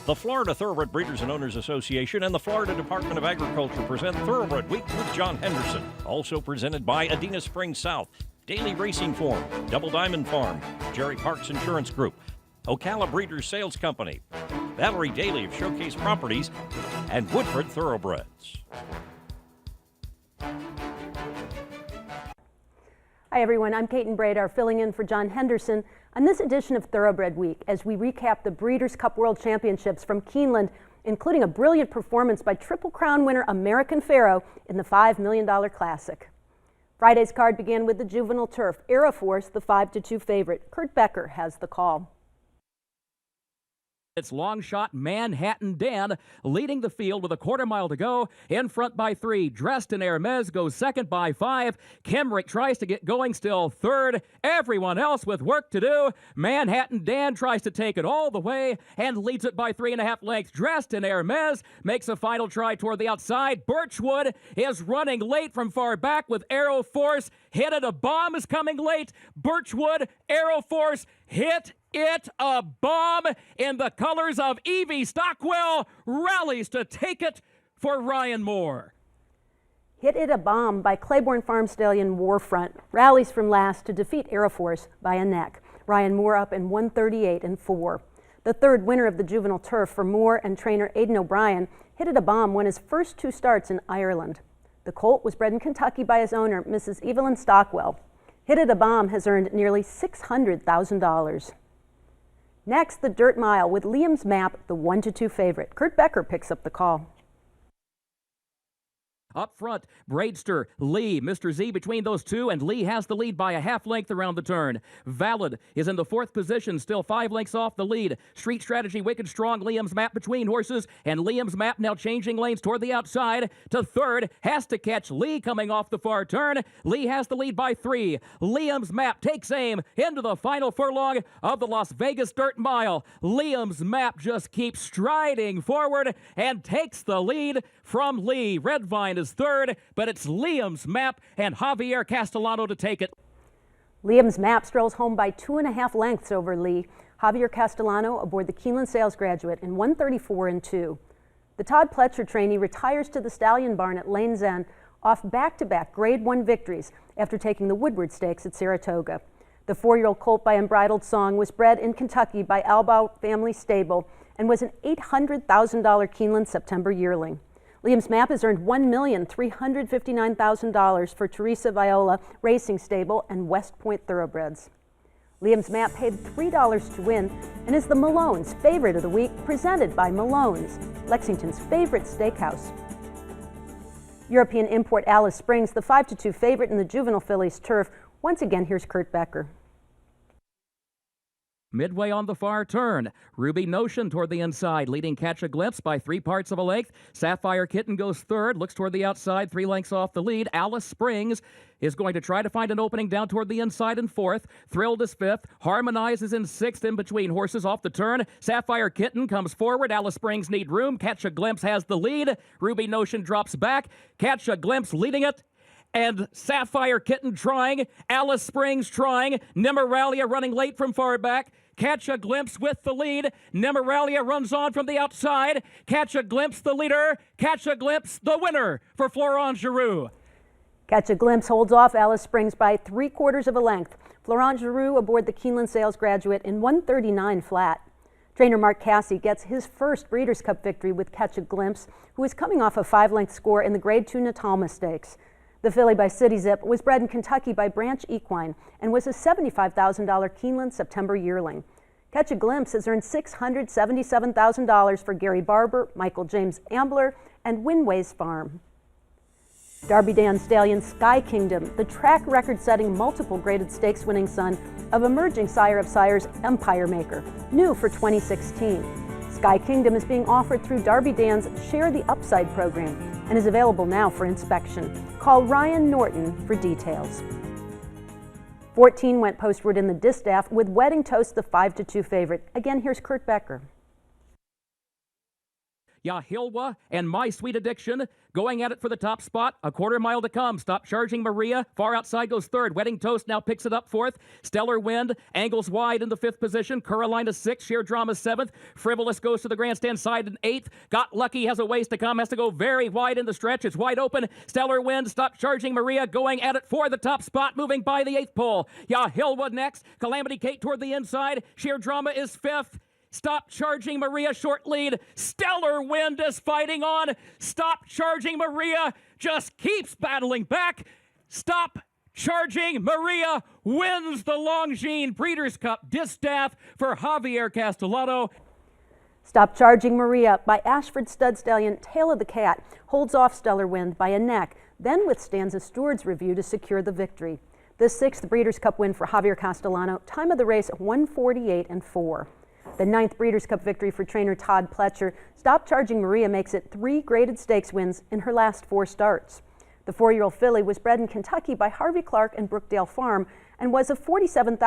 The Florida Thoroughbred Breeders and Owners Association and the Florida Department of Agriculture present Thoroughbred Week with John Henderson. Also presented by Adena Springs South, Daily Racing Form, Double Diamond Farm, Jerry Parks Insurance Group, Ocala Breeders Sales Company, Valerie Daly of Showcase Properties, and Woodford Thoroughbreds. Hi everyone, I'm Kate and Bradar filling in for John Henderson on this edition of Thoroughbred Week as we recap the Breeders' Cup World Championships from Keeneland, including a brilliant performance by Triple Crown winner American Pharoah in the $5 million Classic. Friday's card began with the juvenile turf. Air Force, the 5-2 favorite. Kurt Becker has the call. It's long shot Manhattan Dan leading the field with a quarter mile to go. In front by 3. Dressed in Hermes goes second by 5. Kemrick tries to get going, still third. Everyone else with work to do. Manhattan Dan tries to take it all the way and leads it by 3.5 lengths. Dressed in Hermes makes a final try toward the outside. Birchwood is running late from far back with Aero Force. Hit it, a bomb is coming late. Birchwood, Aero Force, hit it, a bomb in the colors of Evie Stockwell, rallies to take it for Ryan Moore. Hit It a Bomb by Claiborne Farm Stallion Warfront rallies from last to defeat Air Force by a neck. Ryan Moore up in 138.4. The third winner of the juvenile turf for Moore and trainer Aidan O'Brien, Hit It a Bomb won his first 2 starts in Ireland. The colt was bred in Kentucky by his owner, Mrs. Evelyn Stockwell. Hit It a Bomb has earned nearly $600,000. Next, the Dirt Mile with Liam's Map, the 1-2 favorite. Kurt Becker picks up the call. Up front, Braidster, Lee, Mr. Z between those two, and Lee has the lead by a half length around the turn. Valid is in the 4th position, still 5 lengths off the lead. Street Strategy, Wicked Strong, Liam's Map between horses, and Liam's Map now changing lanes toward the outside. To third, has to catch Lee coming off the far turn. Lee has the lead by 3. Liam's Map takes aim into the final furlong of the Las Vegas Dirt Mile. Liam's Map just keeps striding forward and takes the lead from Lee. Redvine is third, but it's Liam's Map and Javier Castellano to take it. Liam's Map strolls home by 2.5 lengths over Lee. Javier Castellano aboard the Keeneland Sales Graduate in 134.2. The Todd Pletcher trainee retires to the Stallion Barn at Lane's End off back-to-back Grade 1 victories after taking the Woodward Stakes at Saratoga. The 4-year-old colt by Unbridled Song was bred in Kentucky by Albaugh Family Stable and was an $800,000 Keeneland September yearling. Liam's Map has earned $1,359,000 for Teresa Viola Racing Stable and West Point Thoroughbreds. Liam's Map paid $3 to win and is the Malone's favorite of the week, presented by Malone's, Lexington's favorite steakhouse. European import Alice Springs, the 5-2 favorite in the juvenile fillies turf. Once again, here's Kurt Becker. Midway on the far turn, Ruby Notion toward the inside, leading Catch a Glimpse by 3 parts of a length. Sapphire Kitten goes third, looks toward the outside, 3 lengths off the lead. Alice Springs is going to try to find an opening down toward the inside in 4th. Thrilled is 5th. Harmonize is in 6th in between horses off the turn. Sapphire Kitten comes forward. Alice Springs need room. Catch a Glimpse has the lead. Ruby Notion drops back. Catch a Glimpse leading it. And Sapphire Kitten trying, Alice Springs trying, Nemeralia running late from far back. Catch a Glimpse with the lead. Nemeralia runs on from the outside. Catch a Glimpse the leader. Catch a Glimpse the winner for Florent Giroux. Catch a Glimpse holds off Alice Springs by 3/4 of a length. Florent Giroux aboard the Keeneland Sales Graduate in 139 flat. Trainer Mark Cassey gets his first Breeders' Cup victory with Catch a Glimpse, who is coming off a 5-length score in the Grade 2 Natalma Stakes. The filly by City Zip was bred in Kentucky by Branch Equine and was a $75,000 Keeneland September yearling. Catch a Glimpse has earned $677,000 for Gary Barber, Michael James Ambler, and Winways Farm. Darby Dan Stallion Sky Kingdom, the track record-setting multiple graded stakes winning son of emerging sire of sires Empire Maker, new for 2016. Sky Kingdom is being offered through Darby Dan's Share the Upside program and is available now for inspection. Call Ryan Norton for details. 14 went postward in the distaff with Wedding Toast the 5-2 favorite. Again, here's Kurt Becker. Yahilwa and My Sweet Addiction going at it for the top spot. A quarter mile to come. Stop Charging Maria. Far outside goes third. Wedding Toast now picks it up fourth. Stellar Wind angles wide in the fifth position. Carolina sixth. Sheer Drama seventh. Frivolous goes to the grandstand side in eighth. Got Lucky has a ways to come. Has to go very wide in the stretch. It's wide open. Stellar Wind. Stop Charging Maria going at it for the top spot. Moving by the eighth pole. Yahilwa next. Calamity Kate toward the inside. Sheer Drama is fifth. Stop Charging Maria, short lead. Stellar Wind is fighting on. Stop Charging Maria just keeps battling back. Stop Charging Maria wins the Longines Breeders' Cup Distaff for Javier Castellano. Stop Charging Maria by Ashford Stud Stallion Tail of the Cat holds off Stellar Wind by a neck, then withstands a steward's review to secure the victory. The sixth Breeders' Cup win for Javier Castellano, time of the race 1:48.4. The ninth Breeders' Cup victory for trainer Todd Pletcher. Stop Charging Maria makes it 3 graded stakes wins in her last 4 starts. The 4-year-old filly was bred in Kentucky by Harvey Clark and Brookdale Farm and was a $47,000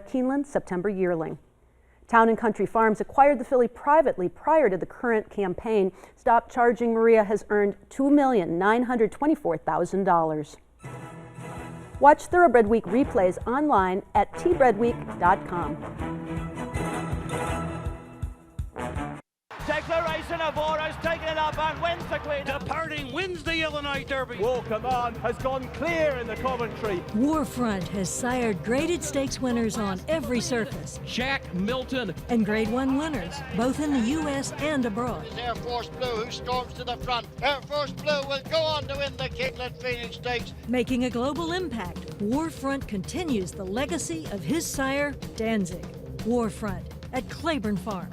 Keeneland September yearling. Town and Country Farms acquired the filly privately prior to the current campaign. Stop Charging Maria has earned $2,924,000. Watch Thoroughbred Week replays online at tbredweek.com. Takes the race and Avora's taking it up and wins the clean. Departing wins the Illinois Derby. Welcome On has gone clear in the Coventry. Warfront has sired graded stakes winners on every surface. Jack Milton. And Grade 1 winners, both in the U.S. and abroad. Air Force Blue who storms to the front. Air Force Blue will go on to win the Keeneland Phoenix Stakes. Making a global impact, Warfront continues the legacy of his sire, Danzig. Warfront at Claiborne Farm.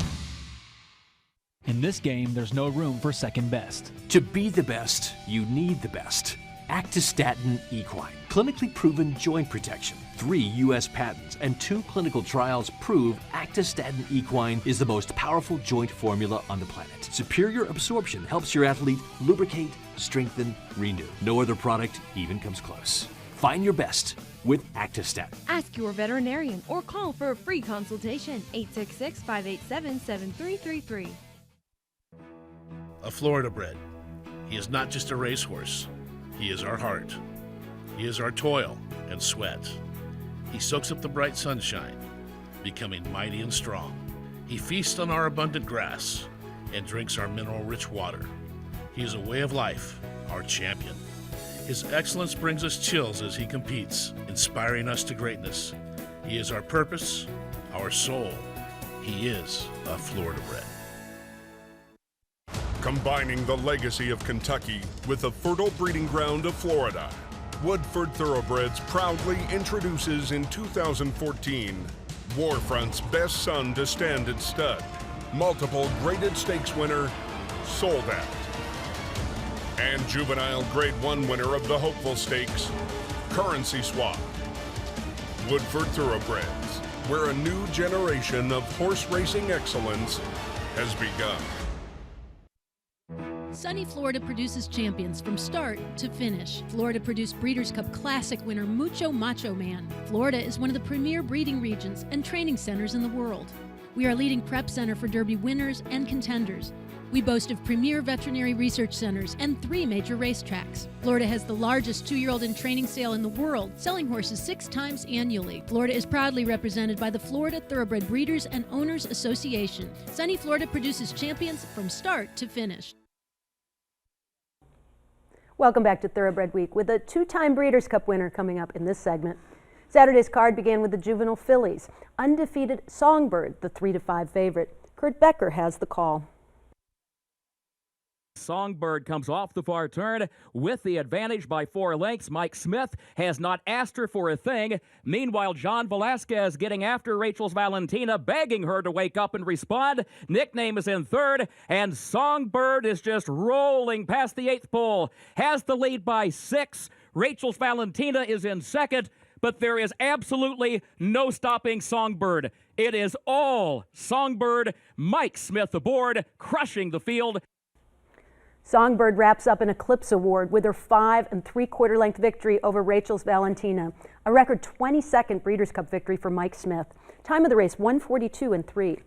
In this game, there's no room for second best. To be the best, you need the best. Actistatin Equine, clinically proven joint protection. 3 U.S. patents and 2 clinical trials prove Actistatin Equine is the most powerful joint formula on the planet. Superior absorption helps your athlete lubricate, strengthen, renew. No other product even comes close. Find your best with Actistatin. Ask your veterinarian or call for a free consultation. 866-587-7333. A Florida bred. He is not just a racehorse. He is our heart. He is our toil and sweat. He soaks up the bright sunshine, becoming mighty and strong. He feasts on our abundant grass and drinks our mineral-rich water. He is a way of life, our champion. His excellence brings us chills as he competes, inspiring us to greatness. He is our purpose, our soul. He is a Florida bred. Combining the legacy of Kentucky with the fertile breeding ground of Florida, Woodford Thoroughbreds proudly introduces in 2014 Warfront's best son to stand at stud, multiple graded stakes winner, Sold Out, and juvenile Grade 1 winner of the Hopeful Stakes, Currency Swap. Woodford Thoroughbreds, where a new generation of horse racing excellence has begun. Sunny Florida produces champions from start to finish. Florida produced Breeders' Cup Classic winner Mucho Macho Man. Florida is one of the premier breeding regions and training centers in the world. We are a leading prep center for Derby winners and contenders. We boast of premier veterinary research centers and 3 major racetracks. Florida has the largest 2-year-old in training sale in the world, selling horses 6 times annually. Florida is proudly represented by the Florida Thoroughbred Breeders and Owners Association. Sunny Florida produces champions from start to finish. Welcome back to Thoroughbred Week with a 2-time Breeders' Cup winner coming up in this segment. Saturday's card began with the juvenile fillies. Undefeated Songbird, the 3-5 favorite. Kurt Becker has the call. Songbird comes off the far turn with the advantage by 4 lengths. Mike Smith has not asked her for a thing. Meanwhile, John Velasquez getting after Rachel's Valentina, begging her to wake up and respond. Nickname is in third, and Songbird is just rolling past the 8th pole. Has the lead by 6. Rachel's Valentina is in second, but there is absolutely no stopping Songbird. It is all Songbird. Mike Smith aboard, crushing the field. Songbird wraps up an Eclipse Award with her 5 3/4 length victory over Rachel's Valentina, a record 22nd Breeders' Cup victory for Mike Smith. Time of the race 1:42.3.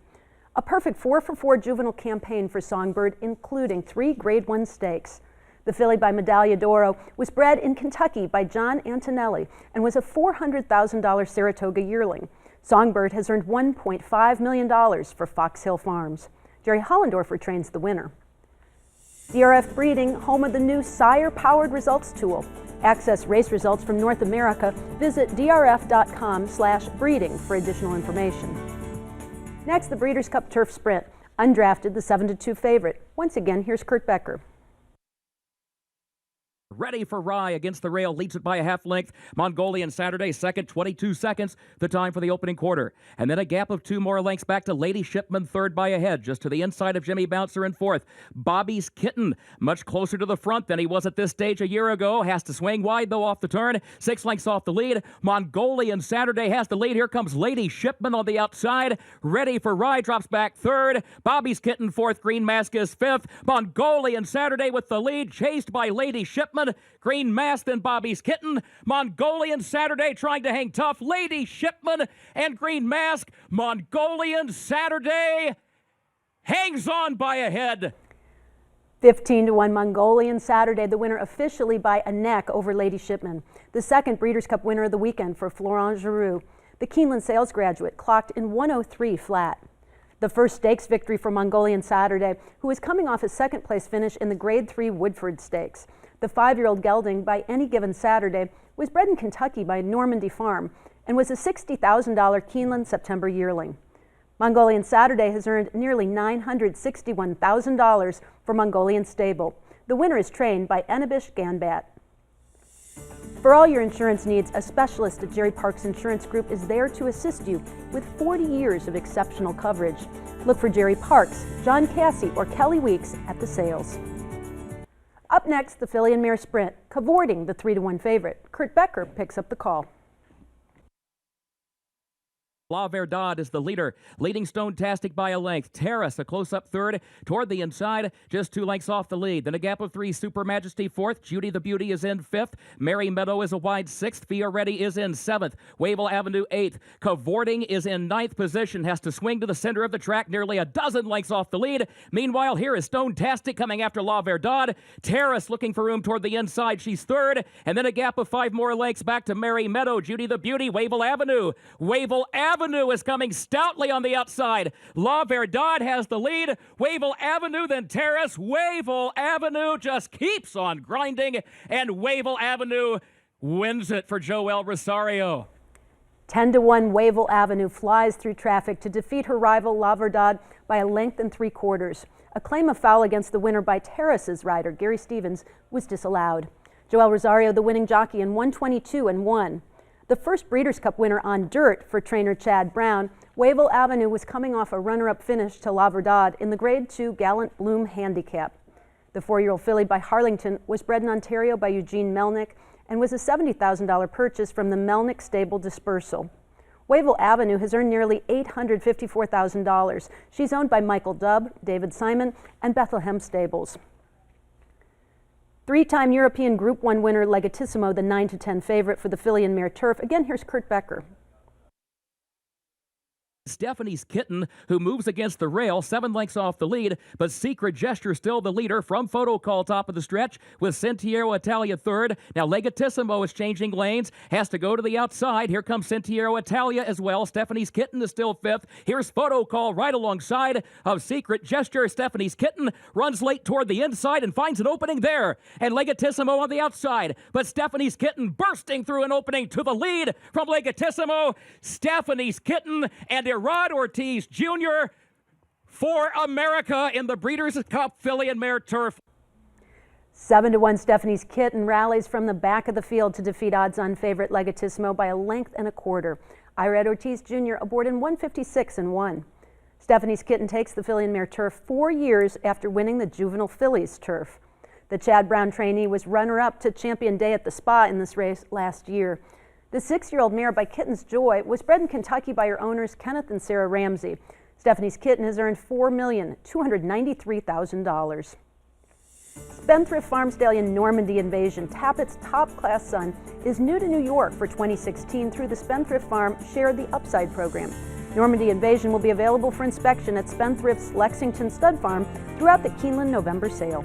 A perfect 4-for-4 juvenile campaign for Songbird, including 3 Grade 1 stakes. The filly by Medaglia d'Oro was bred in Kentucky by John Antonelli and was a $400,000 Saratoga yearling. Songbird has earned $1.5 million for Fox Hill Farms. Jerry Hollendorfer trains the winner. DRF Breeding, home of the new sire-powered results tool. Access race results from North America. Visit drf.com/breeding for additional information. Next, the Breeders' Cup Turf Sprint. Undrafted, the 7-2 favorite. Once again, here's Kurt Becker. Ready for Rye against the rail, leads it by a half length. Mongolian Saturday, second, 22 seconds, the time for the opening quarter. And then a gap of 2 more lengths back to Lady Shipman, third by a head, just to the inside of Jimmy Bouncer in fourth. Bobby's Kitten, much closer to the front than he was at this stage a year ago. Has to swing wide, though, off the turn. 6 lengths off the lead. Mongolian Saturday has the lead. Here comes Lady Shipman on the outside. Ready for Rye, drops back third. Bobby's Kitten, fourth. Green Mask is fifth. Mongolian Saturday with the lead, chased by Lady Shipman. Green Mask, then Bobby's Kitten. Mongolian Saturday trying to hang tough. Lady Shipman and Green Mask. Mongolian Saturday hangs on by a head. 15-1 Mongolian Saturday, the winner officially by a neck over Lady Shipman. The second Breeders' Cup winner of the weekend for Florent Giroux. The Keeneland sales graduate clocked in 103 flat. The first stakes victory for Mongolian Saturday, who is coming off a second-place finish in the Grade 3 Woodford Stakes. The 5-year-old gelding, by any given Saturday, was bred in Kentucky by Normandy Farm and was a $60,000 Keeneland September yearling. Mongolian Saturday has earned nearly $961,000 for Mongolian Stable. The winner is trained by Enebish Ganbat. For all your insurance needs, a specialist at Jerry Parks Insurance Group is there to assist you with 40 years of exceptional coverage. Look for Jerry Parks, John Cassie, or Kelly Weeks at the sales. Up next, the filly and mare sprint, cavorting the 3-1 favorite. Kurt Becker picks up the call. La Verdad is the leader, leading Stone-tastic by a length. Terrace, a close-up third, toward the inside, just 2 lengths off the lead. Then a gap of 3, Super Majesty fourth. Judy the Beauty is in fifth. Mary Meadow is a wide sixth. Fioretti is in seventh. Wavell Avenue eighth. Cavorting is in ninth position, has to swing to the center of the track, nearly a dozen lengths off the lead. Meanwhile, here is Stone-tastic coming after La Verdad. Terrace looking for room toward the inside, she's third. And then a gap of 5 more lengths back to Mary Meadow, Judy the Beauty, Wavell Avenue. Wavell Avenue is coming stoutly on the outside. La Verdad has the lead. Wavell Avenue, then Terrace. Wavell Avenue just keeps on grinding, and Wavell Avenue wins it for Joel Rosario. 10-1 Wavell Avenue flies through traffic to defeat her rival La Verdad by a length and 3/4. A claim of foul against the winner by Terrace's rider, Gary Stevens, was disallowed. Joel Rosario, the winning jockey, in 122-1. The first Breeders' Cup winner on dirt for trainer Chad Brown, Wavell Avenue was coming off a runner-up finish to La Verdad in the Grade 2 Gallant Bloom Handicap. The 4-year-old filly by Harlington was bred in Ontario by Eugene Melnick and was a $70,000 purchase from the Melnick Stable Dispersal. Wavell Avenue has earned nearly $854,000. She's owned by Michael Dubb, David Simon, and Bethlehem Stables. 3-time European Group 1 winner Legatissimo, the 9-10 favorite for the filly and mare turf. Again, here's Kurt Becker. Stephanie's Kitten, who moves against the rail, 7 lengths off the lead, but Secret Gesture still the leader from Photo Call top of the stretch with Sentiero Italia third. Now Legatissimo is changing lanes, has to go to the outside. Here comes Sentiero Italia as well. Stephanie's Kitten is still fifth. Here's Photo Call right alongside of Secret Gesture. Stephanie's Kitten runs late toward the inside and finds an opening there. And Legatissimo on the outside, but Stephanie's Kitten bursting through an opening to the lead from Legatissimo. Stephanie's Kitten and Rod Ortiz Jr. for America in the Breeders' Cup filly and mare turf. 7-1 Stephanie's Kitten rallies from the back of the field to defeat odds-on favorite Legatissimo by a length and 1/4. Irad Ortiz Jr. aboard in 156-1. Stephanie's Kitten takes the filly and mare turf 4 years after winning the juvenile fillies turf. The Chad Brown trainee was runner-up to Champion Day at the Spa in this race last year. The 6-year-old mare by Kitten's Joy was bred in Kentucky by her owners Kenneth and Sarah Ramsey. Stephanie's Kitten has earned $4,293,000. Spendthrift Farm Stallion Normandy Invasion, Tappett's top-class son, is new to New York for 2016 through the Spendthrift Farm Share the Upside program. Normandy Invasion will be available for inspection at Spendthrift's Lexington Stud Farm throughout the Keeneland November sale.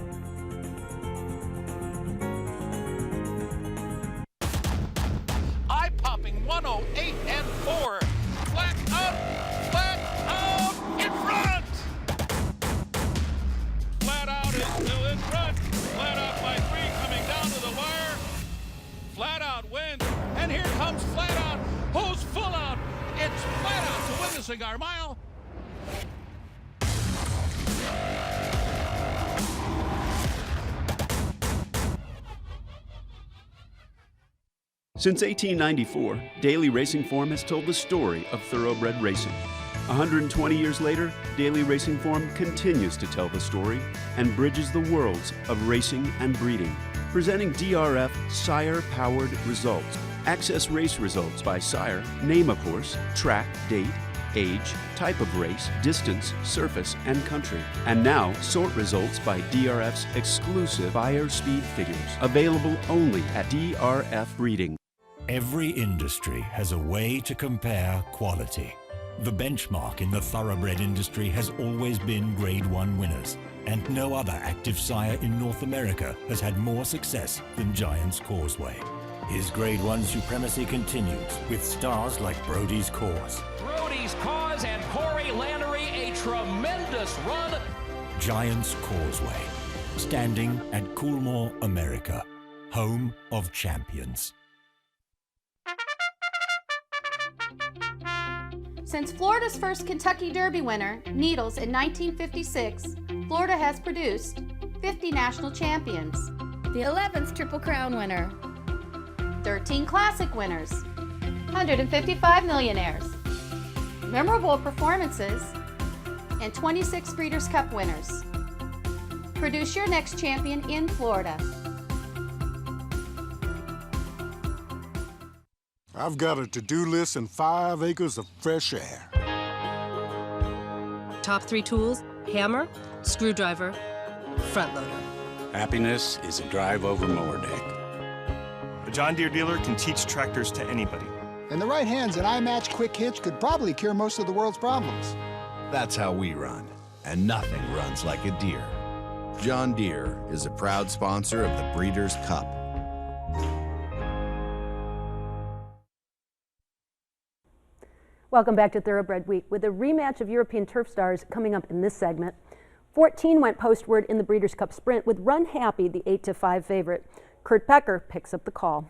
Eye-popping 108 and 4. Flat out in front. Flat out is still in front. Flat out by 3 coming down to the wire. Flat out wins, and here comes Flat Out, who's full out. It's Flat Out to win the Cigar Mile. Since 1894, Daily Racing Form has told the story of thoroughbred racing. 120 years later, Daily Racing Form continues to tell the story and bridges the worlds of racing and breeding. Presenting DRF sire-powered results. Access race results by sire, name of horse, track, date, age, type of race, distance, surface, and country. And now, sort results by DRF's exclusive buyer speed figures. Available only at DRF Breeding. Every industry has a way to compare quality. The benchmark in the thoroughbred industry has always been Grade 1 winners, and no other active sire in North America has had more success than Giant's Causeway. His Grade 1 supremacy continues with stars like Brody's Cause. Brody's Cause and Corey Lannery, a tremendous run. Giant's Causeway, standing at Coolmore, America, home of champions. Since Florida's first Kentucky Derby winner, Needles, in 1956, Florida has produced 50 national champions, the 11th Triple Crown winner, 13 Classic winners, 155 millionaires, memorable performances, and 26 Breeders' Cup winners. Produce your next champion in Florida. I've got a to-do list and 5 acres of fresh air. Top 3 tools: hammer, screwdriver, front loader. Happiness is a drive over mower deck. A John Deere dealer can teach tractors to anybody. In the right hands, an iMatch Quick Hitch could probably cure most of the world's problems. That's how we run, and nothing runs like a Deere. John Deere is a proud sponsor of the Breeders' Cup. Welcome back to Thoroughbred Week with a rematch of European Turf Stars coming up in this segment. 14 went postward in the Breeders' Cup Sprint with Run Happy, the 8-5 favorite. Kurt Becker picks up the call.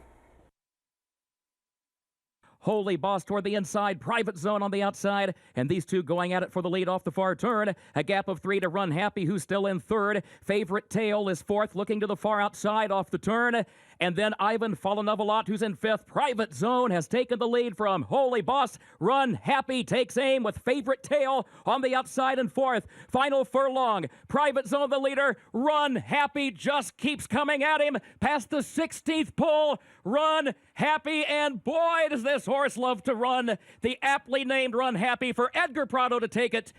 Holy Boss toward the inside, Private Zone on the outside, and these two going at it for the lead off the far turn. A gap of 3 to Run Happy, who's still in third. Favorite Tail is fourth, looking to the far outside off the turn. And then Ivan Falanovolot, who's in fifth. Private Zone has taken the lead from Holy Boss. Run Happy takes aim with Favorite Tail on the outside in fourth. Final furlong. Private Zone the leader. Run Happy just keeps coming at him past the 16th pole. Run Happy, and boy, does this horse love to run. The aptly named Run Happy for Edgar Prado to take it.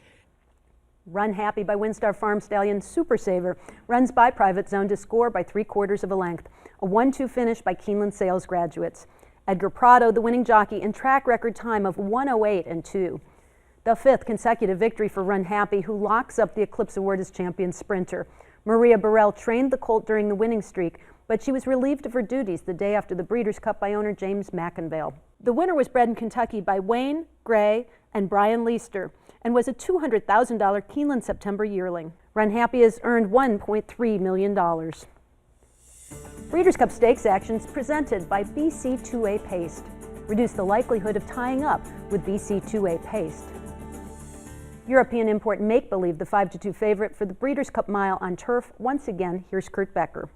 Run Happy by Windstar Farm Stallion Super Saver runs by Private Zone to score by 3/4 of a length. A 1-2 finish by Keeneland Sales graduates. Edgar Prado, the winning jockey, in track record time of 1:08 and 2. The 5th consecutive victory for Run Happy, who locks up the Eclipse Award as champion sprinter. Maria Burrell trained the colt during the winning streak, but she was relieved of her duties the day after the Breeders' Cup by owner James McInvale. The winner was bred in Kentucky by Wayne Gray and Brian Leister and was a $200,000 Keeneland September yearling. Run Happy has earned $1.3 million. Breeders' Cup Stakes actions presented by BC2A Paste. Reduce the likelihood of tying up with BC2A Paste. European import Make Believe, the 5-2 favorite for the Breeders' Cup Mile on turf. Once again, here's Kurt Becker.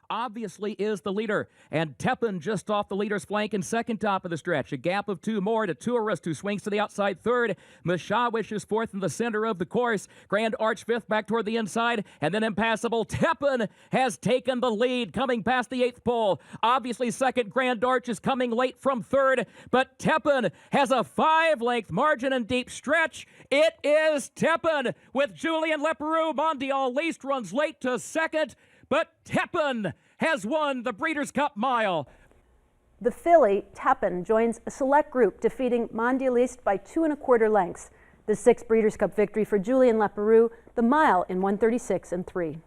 Obviously is the leader, and Tepin just off the leader's flank in second top of the stretch. A gap of 2 more to Tourist, who swings to the outside third. Mashawish is fourth in the center of the course. Grand Arch fifth back toward the inside, and then Impassable Tepin has taken the lead, coming past the 8th pole. Obviously second, Grand Arch is coming late from third, but Tepin has a 5-length margin and deep stretch. It is Tepin with Julian Leperoux. Mondial Least runs late to second, but Tepin has won the Breeders' Cup Mile. The filly, Tepin, joins a select group, defeating Mondialiste by 2 1/4 lengths. The 6th Breeders' Cup victory for Julien Leparoux, the mile in 1:36 3.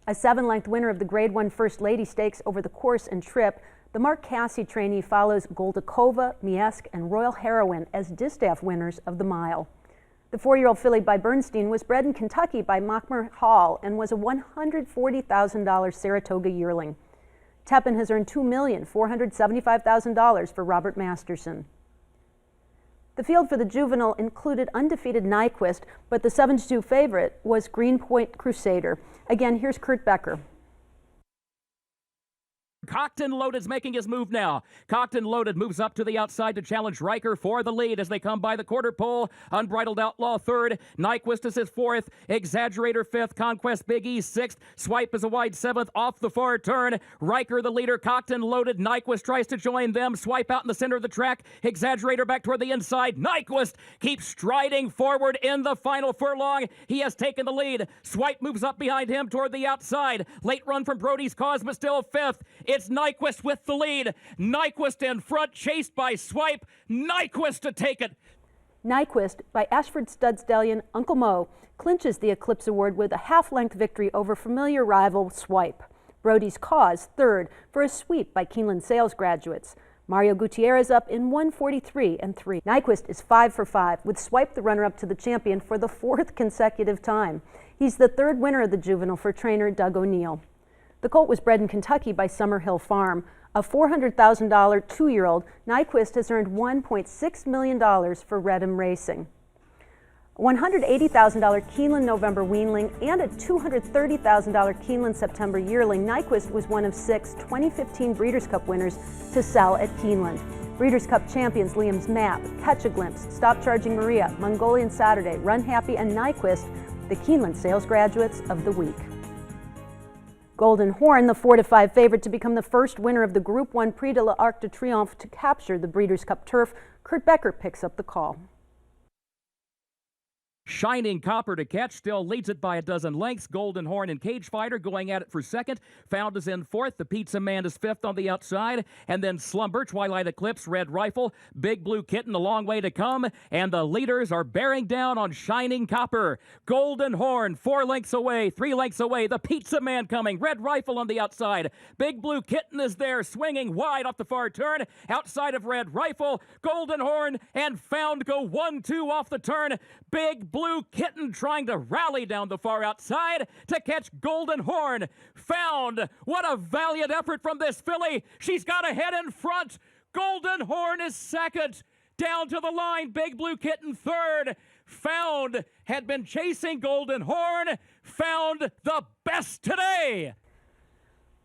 A 7-length winner of the Grade 1 First Lady Stakes over the course and trip, the Mark Casse trainee follows Goldakova, Miesk, and Royal Heroine as distaff winners of the mile. The 4-year-old filly by Bernstein was bred in Kentucky by Mockmer Hall and was a $140,000 Saratoga yearling. Tepin has earned $2,475,000 for Robert Masterson. The field for the juvenile included undefeated Nyquist, but the 7-2 favorite was Greenpoint Crusader. Again, here's Kurt Becker. Cocked and Loaded's making his move now. Cocked and Loaded moves up to the outside to challenge Riker for the lead as they come by the quarter pole. Unbridled Outlaw 3rd. Nyquist is his 4th. Exaggerator 5th. Conquest Big E 6th. Swipe is a wide 7th off the far turn. Riker the leader. Cocked and Loaded. Nyquist tries to join them. Swipe out in the center of the track. Exaggerator back toward the inside. Nyquist keeps striding forward in the final furlong. He has taken the lead. Swipe moves up behind him toward the outside. Late run from Brody's Cause, but still 5th. It's Nyquist with the lead. Nyquist in front, chased by Swipe. Nyquist to take it. Nyquist by Ashford Stud Stallion Uncle Mo clinches the Eclipse Award with a half-length victory over familiar rival Swipe. Brody's Cause 3rd for a sweep by Keeneland Sales graduates. Mario Gutierrez up in 1:43 3. Nyquist is 5 for 5, with Swipe the runner-up to the champion for the 4th consecutive time. He's the 3rd winner of the juvenile for trainer Doug O'Neill. The colt was bred in Kentucky by Summerhill Farm. A $400,000 2-year-old, Nyquist has earned $1.6 million for Redham Racing. A $180,000 Keeneland November weanling and a $230,000 Keeneland September yearling, Nyquist was one of 6 2015 Breeders' Cup winners to sell at Keeneland. Breeders' Cup champions Liam's Map, Catch a Glimpse, Stop Charging Maria, Mongolian Saturday, Run Happy, and Nyquist, the Keeneland Sales Graduates of the Week. Golden Horn, the 4-5 favorite to become the first winner of the Group 1 Prix de l'Arc de Triomphe to capture the Breeders' Cup turf. Kurt Becker picks up the call. Shining Copper to catch, still leads it by a dozen lengths. Golden Horn and Cage Fighter going at it for 2nd. Found is in 4th. The Pizza Man is 5th on the outside. And then Slumber, Twilight Eclipse, Red Rifle, Big Blue Kitten a long way to come. And the leaders are bearing down on Shining Copper. Golden Horn 4 lengths away, 3 lengths away. The Pizza Man coming. Red Rifle on the outside. Big Blue Kitten is there, swinging wide off the far turn. Outside of Red Rifle, Golden Horn and Found go 1-2 off the turn. Big Blue Kitten trying to rally down the far outside to catch Golden Horn. Found. What a valiant effort from this filly. She's got a head in front. Golden Horn is 2nd. Down to the line, Big Blue Kitten 3rd. Found had been chasing Golden Horn. Found the best today.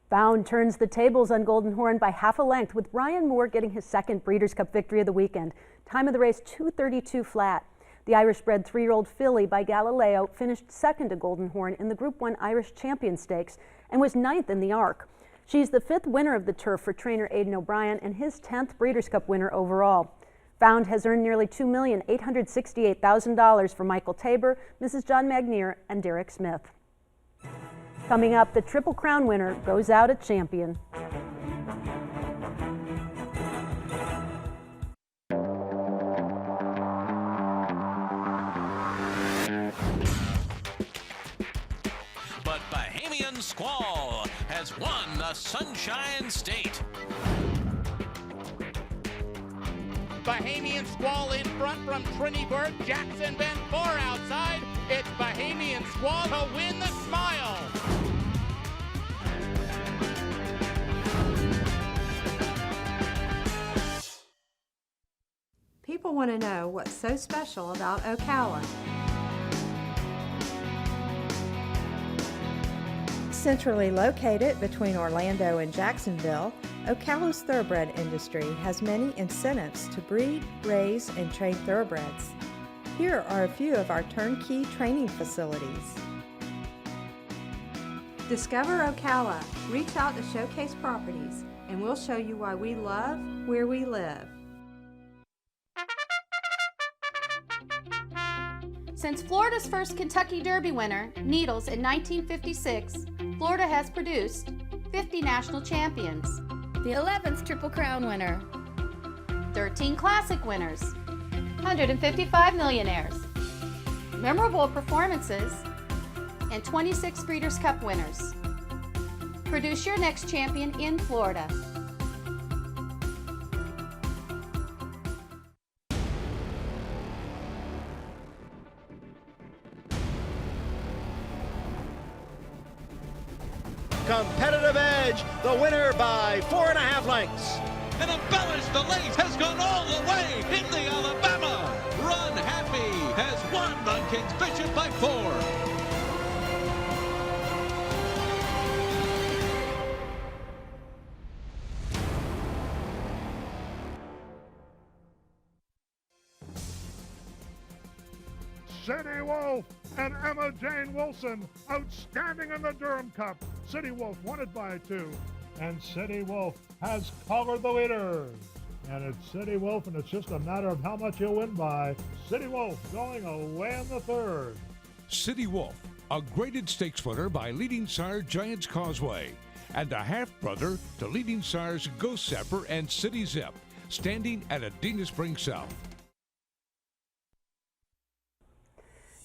Found turns the tables on Golden Horn by half a length, with Ryan Moore getting his 2nd Breeders' Cup victory of the weekend. Time of the race, 2:32 flat. The Irish-bred 3-year-old filly by Galileo finished 2nd to Golden Horn in the Group 1 Irish Champion Stakes and was 9th in the Arc. She's the 5th winner of the turf for trainer Aidan O'Brien and his 10th Breeders' Cup winner overall. Found has earned nearly $2,868,000 for Michael Tabor, Mrs. John Magnier, and Derek Smith. Coming up, the Triple Crown winner goes out a champion. But Bohemian Squall has won the Sunshine State. Bohemian Squall in front from Trinity Bird, Jackson Bend 4 outside. It's Bohemian Squall to win the Smile. People want to know what's so special about Ocala. Centrally located between Orlando and Jacksonville, Ocala's thoroughbred industry has many incentives to breed, raise, and train thoroughbreds. Here are a few of our turnkey training facilities. Discover Ocala. Reach out to Showcase Properties, and we'll show you why we love where we live. Since Florida's first Kentucky Derby winner, Needles, in 1956, Florida has produced 50 national champions. The 11th Triple Crown winner. 13 Classic winners. 155 millionaires. Memorable performances. And 26 Breeders' Cup winners. Produce your next champion in Florida. Competitive edge, the winner by 4.5 lengths. And Embellish the Lace has gone all the way in the Alabama. Run Happy has won on King's Bishop by 4. City Wolf and Emma Jane Wilson, outstanding in the Durham Cup. City Wolf won it by 2, and City Wolf has covered the leaders. And it's City Wolf, and it's just a matter of how much you'll win by. City Wolf going away in the 3rd. City Wolf, a graded stakes winner by leading sire Giants Causeway, and a half-brother to leading sires Ghost Sapper and City Zip, standing at Adena Springs South.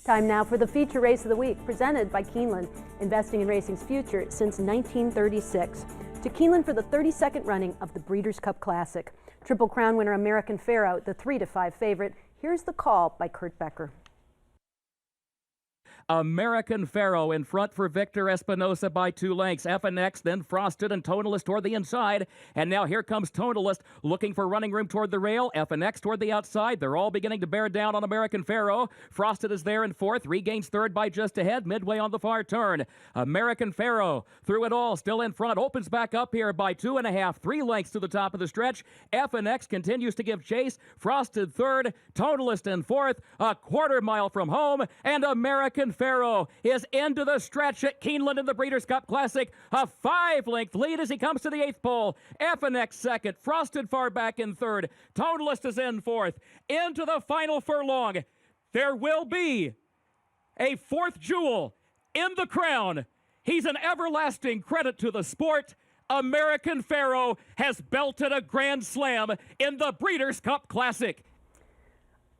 Time now for the feature race of the week, presented by Keeneland, investing in racing's future since 1936. To Keeneland for the 32nd running of the Breeders' Cup Classic. Triple Crown winner American Pharoah, the 3-5 favorite. Here's the call by Kurt Becker. American Pharoah in front for Victor Espinosa by 2 lengths. FNX, then Frosted and Tonalist toward the inside. And now here comes Tonalist looking for running room toward the rail. FNX toward the outside. They're all beginning to bear down on American Pharoah. Frosted is there in 4th, regains 3rd by just ahead, midway on the far turn. American Pharoah through it all, still in front, opens back up here by 2.5, 3 lengths to the top of the stretch. FNX continues to give chase. Frosted 3rd, Tonalist in 4th, a quarter mile from home, and American Pharoah is into the stretch at Keeneland in the Breeders' Cup Classic. A 5-length lead as he comes to the 8th pole. FNX 2nd, Frosted far back in 3rd. Tonalist is in 4th. Into the final furlong. There will be a 4th jewel in the crown. He's an everlasting credit to the sport. American Pharoah has belted a grand slam in the Breeders' Cup Classic.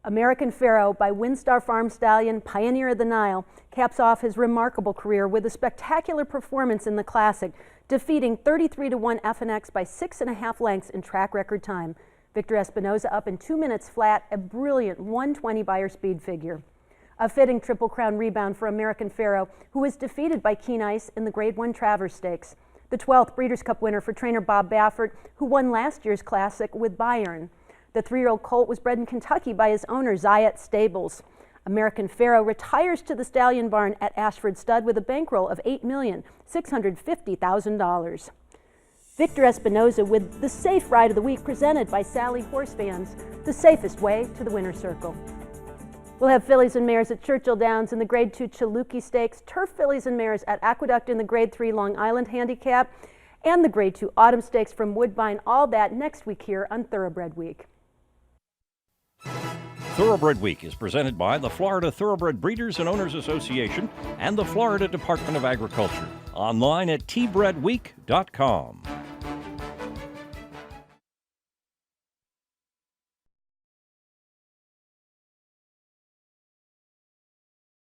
American Pharoah by Windstar Farm Stallion, Pioneer of the Nile, caps off his remarkable career with a spectacular performance in the Classic, defeating 33-1 FNX by 6.5 lengths in track record time. Victor Espinosa up in 2 minutes flat, a brilliant 1:20 Beyer speed figure. A fitting Triple Crown rebound for American Pharoah, who was defeated by Keen Ice in the Grade 1 Travers Stakes. The 12th Breeders' Cup winner for trainer Bob Baffert, who won last year's Classic with Bayern. The 3-year-old colt was bred in Kentucky by his owner, Zayat Stables. American Pharoah retires to the Stallion Barn at Ashford Stud with a bankroll of $8,650,000. Victor Espinosa with the safe ride of the week, presented by Sally Horse Fans, the safest way to the winner's circle. We'll have fillies and mares at Churchill Downs in the Grade 2 Chaluki Stakes, turf fillies and mares at Aqueduct in the Grade 3 Long Island Handicap, and the Grade 2 Autumn Stakes from Woodbine. All that next week here on Thoroughbred Week. Thoroughbred Week is presented by the Florida Thoroughbred Breeders and Owners Association and the Florida Department of Agriculture. Online at tbredweek.com.